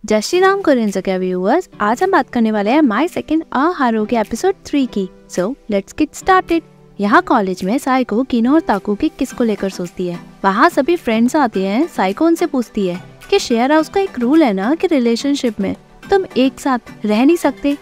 जय श्री राम कोरियन जगह व्यूअर्स, आज हम बात करने वाले हैं माय सेकंड हारो के एपिसोड 3 की। So let's get started. यहाँ कॉलेज में साइको किनो और ताकू की किस को लेकर सोचती है। वहाँ सभी फ्रेंड्स आते हैं। साइको उनसे पूछती है कि शेयर हाउस का एक रूल है ना कि रिलेशनशिप में तुम एक साथ रह नहीं सकते।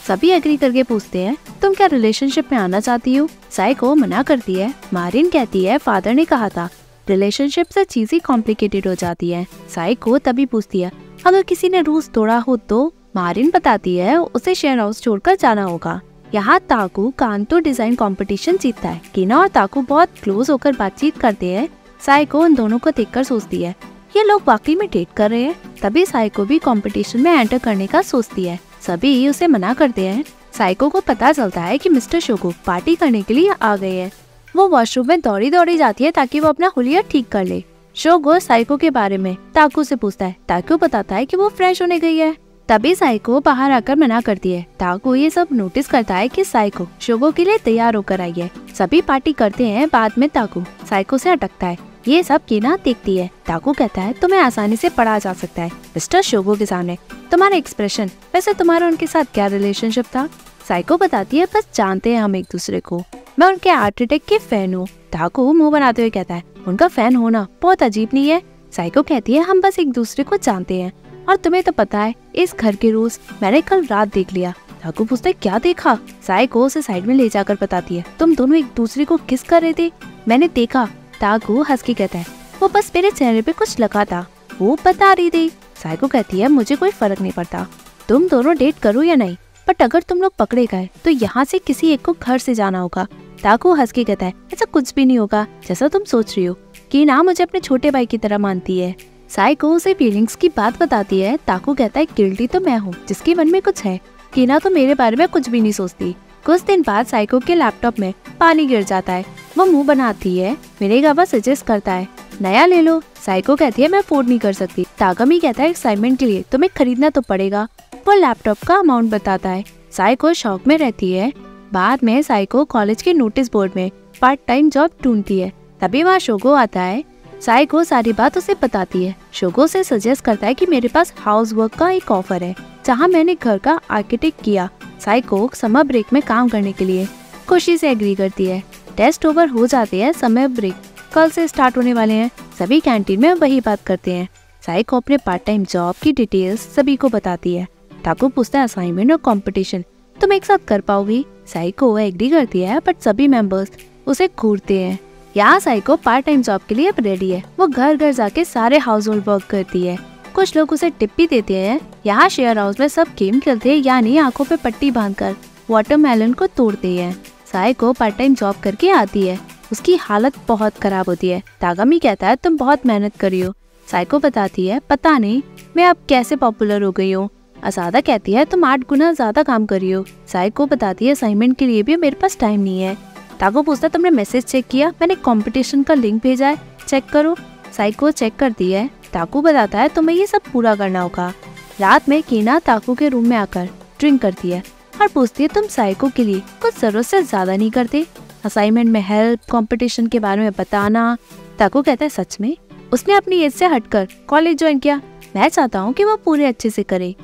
सभी एग्री करके पूछते हैं तुम क्या रिलेशनशिप में आना चाहती हो। साइको मना करती है। मारिन कहती है फादर ने कहा था रिलेशनशिप से चीजें कॉम्प्लिकेटेड हो जाती है। साइको तभी पूछती है अगर किसी ने रूल्स तोड़ा हो तो। मारिन बताती है उसे शेयर हाउस छोड़कर जाना होगा। यहाँ ताकू कांतो डिजाइन कंपटीशन जीतता है। किना और ताकू बहुत क्लोज होकर बातचीत करते हैं। साइको उन दोनों को देखकर सोचती है ये लोग वाकई में डेट कर रहे हैं। तभी साइको भी कंपटीशन में एंटर करने का सोचती है। सभी उसे मना करते हैं। साइको को पता चलता है कि मिस्टर शोगो पार्टी करने के लिए आ गए हैं। वो वॉशरूम में दौड़ी दौड़ी जाती है ताकि वो अपना हुलिया ठीक कर ले। शोगो साइको के बारे में ताकू से पूछता है। ताकू बताता है कि वो फ्रेश होने गई है। तभी साइको बाहर आकर मना करती है। ताकू ये सब नोटिस करता है कि साइको शोगो के लिए तैयार होकर आई है। सभी पार्टी करते हैं। बाद में ताकू साइको से अटकता है। ये सब कीना देखती है। ताकू कहता है तुम्हें आसानी से पढ़ा जा सकता है मिस्टर शोगो के सामने। तुम्हारा एक्सप्रेशन, वैसे तुम्हारा उनके साथ क्या रिलेशनशिप था। साइको बताती है बस जानते हैं हम एक दूसरे को। मैं उनके आर्किटेक्ट की फैन हूँ। ताकू मुंह बनाते हुए कहता है उनका फैन होना बहुत अजीब नहीं है। साइको कहती है हम बस एक दूसरे को जानते हैं और तुम्हें तो पता है इस घर के रूल्स मैंने कल रात देख लिया। ताकू पूछता है क्या देखा। साइको उसे साइड में ले जाकर बताती है तुम दोनों एक दूसरे को किस कर रहे थे, मैंने देखा। ताकू हंस के कहता है वो बस मेरे चेहरे पे कुछ लगा था, वो बता रही थी। साइको कहती है मुझे कोई फर्क नहीं पड़ता तुम दोनों डेट करो या नहीं, बट अगर तुम लोग पकड़े गए तो यहाँ से किसी एक को घर से जाना होगा। ताकू हंस के कहता है ऐसा कुछ भी नहीं होगा जैसा तुम सोच रही हो। कीना मुझे अपने छोटे भाई की तरह मानती है। साइको उसे फीलिंग्स की बात बताती है। ताकू कहता है गिल्टी तो मैं हूँ जिसके मन में कुछ है। कीना तो मेरे बारे में कुछ भी नहीं सोचती। कुछ दिन बाद साइको के लैपटॉप में पानी गिर जाता है। वो मुंह बनाती है। मेरे गावा सजेस्ट करता है नया ले लो। साइको कहती है मैं अफोर्ड नहीं कर सकती। तागमी कहता है एक्साइटमेंट के लिए तुम्हें खरीदना तो पड़ेगा। वो लैपटॉप का अमाउंट बताता है। साइको शॉक में रहती है। बाद में साइको कॉलेज के नोटिस बोर्ड में पार्ट टाइम जॉब ढूंढती है। तभी वहाँ शोगो आता है। साइको सारी बात उसे बताती है। शोगो से सजेस्ट करता है कि मेरे पास हाउस वर्क का एक ऑफर है जहाँ मैंने घर का आर्किटेक्ट किया। साइको समर ब्रेक में काम करने के लिए खुशी से एग्री करती है। टेस्ट ओवर हो जाते हैं। समर ब्रेक कल से स्टार्ट होने वाले हैं। सभी कैंटीन में वही बात करते हैं। साइको अपने पार्ट टाइम जॉब की डिटेल्स सभी को बताती है। ताकू पूछता है असाइनमेंट और कंपटीशन तुम एक साथ कर पाओगी। साइको एग्री करती है बट सभी मेंबर्स उसे घूरते हैं। यहाँ साइको पार्ट टाइम जॉब के लिए अब रेडी है। वो घर घर जाके सारे हाउस होल्ड वर्क करती है। कुछ लोग उसे टिप भी देते हैं। यहाँ शेयर हाउस में सब गेम खेलते हैं, यानी आंखों पे पट्टी बांधकर वाटरमेलन को तोड़ते हैं। साइको पार्ट टाइम जॉब करके आती है। उसकी हालत बहुत खराब होती है। तागमी कहता है तुम बहुत मेहनत करी हो। साइको बताती है पता नहीं मैं अब कैसे पॉपुलर हो गई हूँ। असादा कहती है तुम 8 गुना ज्यादा काम कर रही हो। साइको बताती है असाइनमेंट के लिए भी मेरे पास टाइम नहीं है। ताको पूछता तुमने मैसेज चेक किया, मैंने कंपटीशन का लिंक भेजा है, चेक करो। साइको चेक करती है। ताकू बताता है तुम्हें ये सब पूरा करना होगा। रात में कीना ताकू के रूम में आकर ड्रिंक करती है और पूछती है तुम साइको के लिए कुछ जरूरत से ज्यादा नहीं करते, असाइनमेंट में हेल्प, कंपटीशन के बारे में बताना। ताकू कहता है सच में उसने अपनी एज से हटकर कॉलेज ज्वाइन किया, मैं चाहता हूँ कि वो पूरे अच्छे से करे।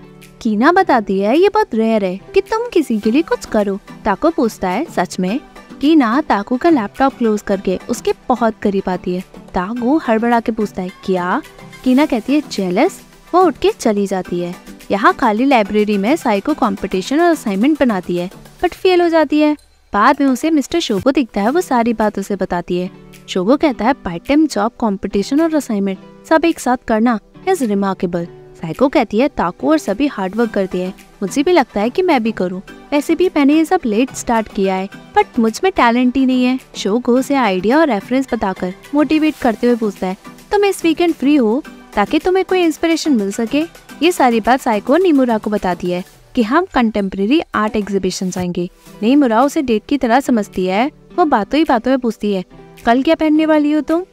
कीना बताती है ये बहुत रेयर है कि तुम किसी के लिए कुछ करो। ताकू पूछता है सच में। कीना ताकू का लैपटॉप क्लोज करके उसके बहुत करीब आती है। ताकू हड़बड़ा के पूछता है क्या। कीना कहती है जेलस। वो उठ के चली जाती है। यहाँ खाली लाइब्रेरी में साइको कंपटीशन और असाइनमेंट बनाती है बट फेल हो जाती है। बाद में उसे मिस्टर शोगो दिखता है। वो सारी बात उसे बताती है। शोगो कहता है पार्ट टाइम जॉब, कंपटीशन और असाइनमेंट सब एक साथ करना इज रिमार्केबल। साइको कहती है ताकू और सभी हार्डवर्क करते हैं, मुझे भी लगता है कि मैं भी करूं। वैसे भी मैंने ये सब लेट स्टार्ट किया है बट मुझ में टैलेंट ही नहीं है। शोगो से आइडिया और रेफरेंस बताकर मोटिवेट करते हुए पूछता है तुम इस वीकेंड फ्री हो ताकि तुम्हें कोई इंस्पिरेशन मिल सके। ये सारी बात साइको निमुरा को बताती है कि हम कंटेम्प्रेरी आर्ट एग्जीबिशन जाएंगे। निमुरा उसे डेट की तरह समझती है। वो बातों ही बातों में पूछती है कल क्या पहनने वाली हो तुम।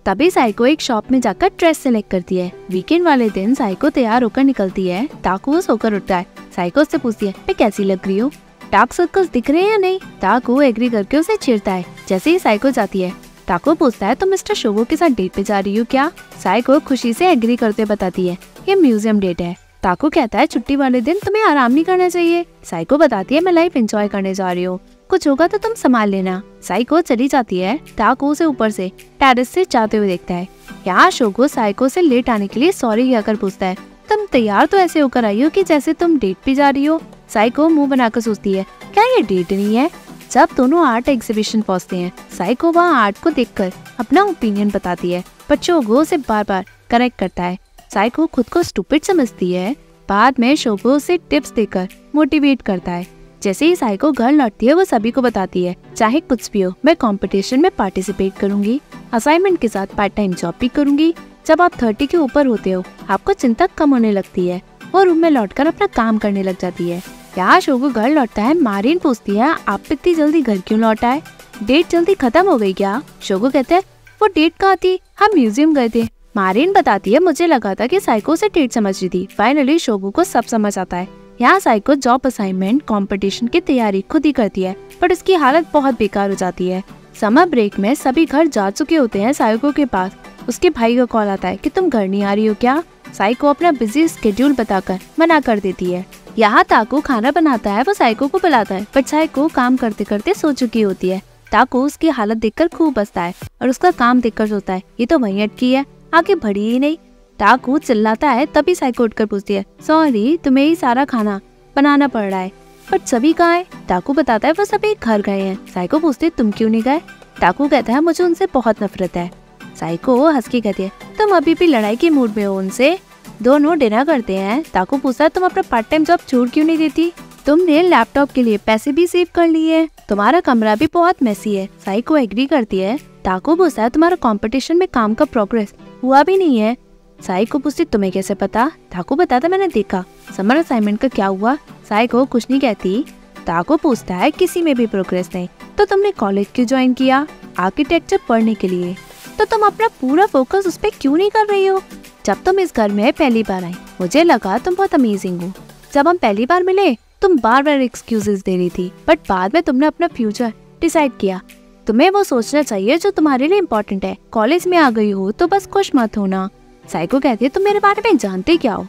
तभी साइको एक शॉप में जाकर ड्रेस सेलेक्ट करती है। वीकेंड वाले दिन साइको तैयार होकर निकलती है। ताकू सोकर उठता है। साइको से पूछती है मैं कैसी लग रही हूँ, डार्क सर्कल्स दिख रहे हैं या नहीं। ताकू एग्री करके उसे चिढ़ता है। जैसे ही साइको जाती है ताको पूछता है तो मिस्टर शोगो के साथ डेट पे जा रही हो क्या। साइको खुशी से एग्री करते बताती है ये म्यूजियम डेट है, ताकू कहता है छुट्टी वाले दिन तुम्हें आराम नहीं करना चाहिए। साइको बताती है मैं लाइफ एंजॉय करने जा रही हूँ, कुछ होगा तो तुम संभाल लेना। साइको चली जाती है। ताकू उसे ऊपर से टेरेस से जाते हुए देखता है। यहाँ शोगो साइको से लेट आने के लिए सॉरी कहकर पूछता है तुम तैयार तो ऐसे होकर आई हो कि जैसे तुम डेट पे जा रही हो। साइको मुंह बनाकर सोचती है क्या ये डेट नहीं है। जब दोनों आर्ट एग्जीबिशन पहुँचते हैं, साइको वहाँ आर्ट को देखकर अपना ओपिनियन बताती है, पर शोगो उसे बार बार करेक्ट करता है। साइको खुद को स्टूपिड समझती है। बाद में शोगो उसे टिप्स देकर मोटिवेट करता है। जैसे ही साइको घर लौटती है वो सभी को बताती है चाहे कुछ भी हो मैं कंपटीशन में पार्टिसिपेट करूंगी, असाइनमेंट के साथ पार्ट टाइम जॉब भी करूंगी। जब आप 30 के ऊपर होते हो आपको चिंता कम होने लगती है और रूम में लौटकर अपना काम करने लग जाती है। यहाँ शोगो घर लौटता है। मारिन पूछती है आप इतनी जल्दी घर क्यों लौट आए, डेट जल्दी खत्म हो गई क्या। शोगो कहते हैं वो डेट कहाँ थी, हम म्यूजियम गए थे। मारिन बताती है मुझे लगा था कि साइको से डेट समझ रही थी। फाइनली शोगो को सब समझ आता है। यहाँ साइको जॉब असाइनमेंट कंपटीशन की तैयारी खुद ही करती है, पर उसकी हालत बहुत बेकार हो जाती है। समर ब्रेक में सभी घर जा चुके होते हैं। साइको के पास उसके भाई का कॉल आता है कि तुम घर नहीं आ रही हो क्या। साइको अपना बिजी स्केड्यूल बताकर मना कर देती है। यहाँ ताकू खाना बनाता है। वो साइको को बुलाता है, पर साइको काम करते करते सो चुकी होती है। ताकू उसकी हालत देखकर खूब हंसता है और उसका काम देखकर सोचता है ये तो वहीं अटकी है, आगे बढ़ी ही नहीं। ताकू चिल्लाता है, तभी साइको उठकर पूछती है सॉरी तुम्हें ही सारा खाना बनाना पड़ रहा है, पर सभी कहाँ है। ताकू बताता है वो सभी घर गए हैं। साइको पूछती तुम क्यों नहीं गए। ताकू कहता है मुझे उनसे बहुत नफरत है। साइको हंस के कहती है तुम अभी भी लड़ाई के मूड में हो उनसे। दोनों डिनर करते हैं। ताकू पूछता है तुम अपना पार्ट टाइम जॉब छोड़ क्यों नहीं देती, तुमने लैपटॉप के लिए पैसे भी सेव कर लिए, तुम्हारा कमरा भी बहुत मेसी है। साइको एग्री करती है। ताकू पूछता है तुम्हारा कंपटीशन में काम का प्रोग्रेस हुआ भी नहीं है। साइको पूछती तुम्हें कैसे पता। ताकू बताता मैंने देखा। समर असाइनमेंट का क्या हुआ। साइको कुछ नहीं कहती। ताकू पूछता है किसी में भी प्रोग्रेस नहीं तो तुमने कॉलेज क्यों ज्वाइन किया, आर्किटेक्चर पढ़ने के लिए, तो तुम अपना पूरा फोकस उस पर क्यों नहीं कर रही हो। जब तुम इस घर में पहली बार आई मुझे लगा तुम बहुत अमेजिंग हो। जब हम पहली बार मिले तुम बार बार एक्सक्यूजेस दे रही थी, बट बाद में तुमने अपना फ्यूचर डिसाइड किया। तुम्हें वो सोचना चाहिए जो तुम्हारे लिए इम्पोर्टेंट है। कॉलेज में आ गई हो तो बस खुश मत होना। साइको कहती है तुम मेरे बारे में जानते क्या हो,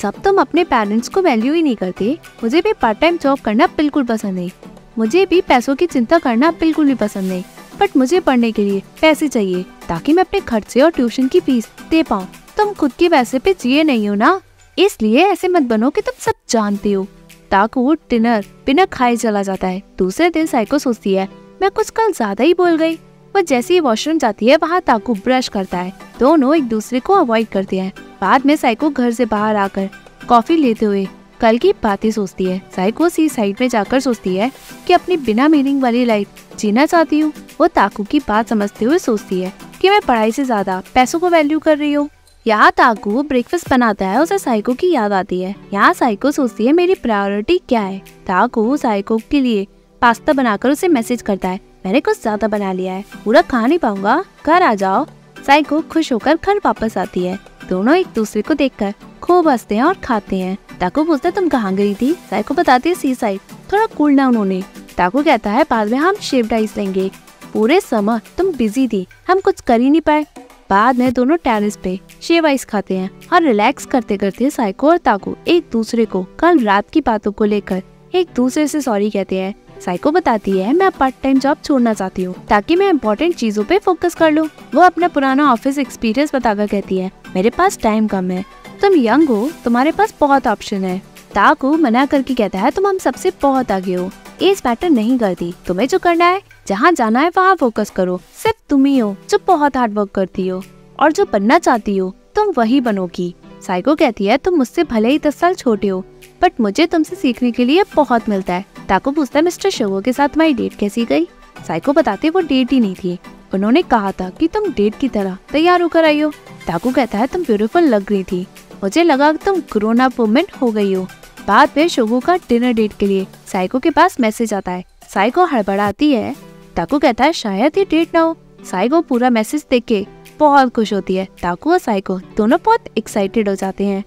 जब तुम अपने पेरेंट्स को वैल्यू ही नहीं करते। मुझे भी पार्ट टाइम जॉब करना बिल्कुल पसंद नहीं, मुझे भी पैसों की चिंता करना बिल्कुल भी पसंद नहीं, बट मुझे पढ़ने के लिए पैसे चाहिए ताकि मैं अपने खर्चे और ट्यूशन की फीस दे पाऊँ। तुम खुद के पैसे पे जिए नहीं हो ना, इसलिए ऐसे मत बनो कि तुम सब जानते हो। ताकू डिनर बिना खाए चला जाता है। दूसरे दिन साइको सोचती है मैं कुछ कल ज्यादा ही बोल गई। वो जैसे ही वॉशरूम जाती है वहाँ ताकू ब्रश करता है। दोनों एक दूसरे को अवॉइड करते हैं। बाद में साइको घर से बाहर आकर कॉफी लेते हुए कल की बातें सोचती है। साइको सी साइड में जाकर सोचती है कि अपनी बिना मीनिंग वाली लाइफ जीना चाहती हूँ। वो ताकू की बात समझते हुए सोचती है कि मैं पढ़ाई से ज्यादा पैसों को वैल्यू कर रही हूँ। यहाँ ताकू ब्रेकफास्ट बनाता है। उसे साइको की याद आती है। यहाँ साइको सोचती है मेरी प्रायोरिटी क्या है। ताकू साइको के लिए पास्ता बनाकर उसे मैसेज करता है मैंने कुछ ज्यादा बना लिया है, पूरा खा नहीं पाऊंगा, घर आ जाओ। साइको खुश होकर घर वापस आती है। दोनों एक दूसरे को देखकर खूब हंसते हैं और खाते हैं। ताकू पूछता है तुम कहाँ गई थी। साइको बताती है सी साइड, थोड़ा कूल डाउन होने। ताकू कहता है बाद में हम शेव्ड आइस लेंगे, पूरे समर तुम बिजी थी हम कुछ कर ही नहीं पाए। बाद में दोनों टेरेस पे शेव आइस खाते हैं और रिलैक्स करते करते साइको और ताकू एक दूसरे को कल रात की बातों को लेकर एक दूसरे से सॉरी कहते हैं। साइको बताती है मैं पार्ट टाइम जॉब छोड़ना चाहती हूँ ताकि मैं इम्पोर्टेंट चीजों पे फोकस कर लूँ। वो अपना पुराना ऑफिस एक्सपीरियंस बताकर कहती है मेरे पास टाइम कम है, तुम यंग हो, तुम्हारे पास बहुत ऑप्शन है। ताकू मना करके कहता है तुम हम सबसे बहुत आगे हो, एज मैटर नहीं करती, तुम्हें जो करना है जहाँ जाना है वहाँ फोकस करो। सिर्फ तुम ही हो जो बहुत हार्ड वर्क करती हो और जो बनना चाहती हो तुम वही बनोगी। साइको कहती है तुम मुझसे भले ही 10 साल छोटे हो, बट मुझे तुमसे सीखने के लिए बहुत मिलता है। ताकू पूछता है मिस्टर शोगो के साथ तुम्हारी डेट कैसी गई। साइको बताती है वो डेट ही नहीं थी, उन्होंने कहा था कि तुम डेट की तरह तैयार होकर आई हो। ताकू कहता है तुम ब्यूटीफुल लग रही थी, मुझे लगा तुम ग्रोन अप वुमन हो गई हो। बाद में शोगो का डिनर डेट के लिए साइको के पास मैसेज आता है। साइको हड़बड़ाती है। ताकू कहता है शायद ये डेट ना हो। साइको पूरा मैसेज देख के बहुत खुश होती है। ताकू और साइको दोनों बहुत एक्साइटेड हो जाते हैं।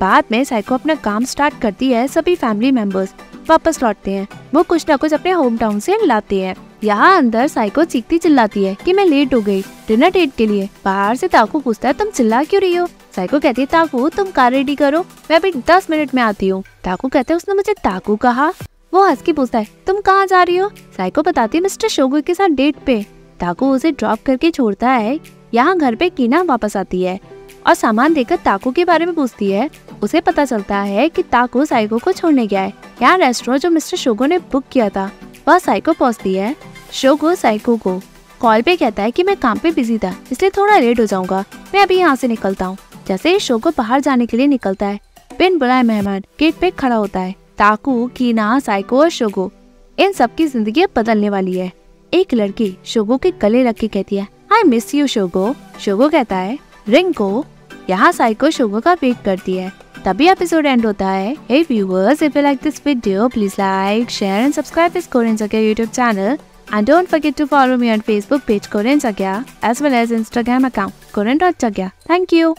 बाद में साइको अपना काम स्टार्ट करती है। सभी फैमिली मेंबर्स वापस लौटते हैं। वो कुछ न कुछ अपने होम टाउन से लाते हैं। यहाँ अंदर साइको चीखती चिल्लाती है कि मैं लेट हो गई डिनर डेट के लिए। बाहर से ताकू पूछता है तुम चिल्ला क्यों रही हो। साइको कहती है ताकू तुम कार रेडी करो, मैं अभी 10 मिनट में आती हूँ। ताकू कहते हैं उसने मुझे ताकू कहा। वो हंस के पूछता है तुम कहाँ जा रही हो? साइको बताती है मिस्टर शोगो के साथ डेट पे। ताकू उसे ड्रॉप करके छोड़ता है। यहाँ घर पे कीना वापस आती है और सामान देकर ताकू के बारे में पूछती है। उसे पता चलता है कि ताकू साइको को छोड़ने गया है। यहाँ रेस्टोरेंट जो मिस्टर शोगो ने बुक किया था वह साइको पहुँचती है। शोगो साइको को कॉल पे कहता है कि मैं काम पे बिजी था इसलिए थोड़ा लेट हो जाऊंगा, मैं अभी यहाँ से निकलता हूँ। जैसे शोगो बाहर जाने के लिए निकलता है, बिन बुलाए मेहमान गेट पे खड़ा होता है। ताकू, कीना, साइको और शोगो इन सबकी जिंदगी बदलने वाली है। एक लड़की शोगो के गले लग के कहती है आई मिस यू शोगो। शोगो कहता है रिंग को। यहाँ साइको शोगो का वेट करती है। तभी एपिसोड एंड होता है। Hey viewers, if you like this video, please like, share and subscribe this Korean Sakya YouTube channel. And don't forget to follow me on Facebook page Korean Sakya as well as Instagram account Korean.Sakya. Thank you.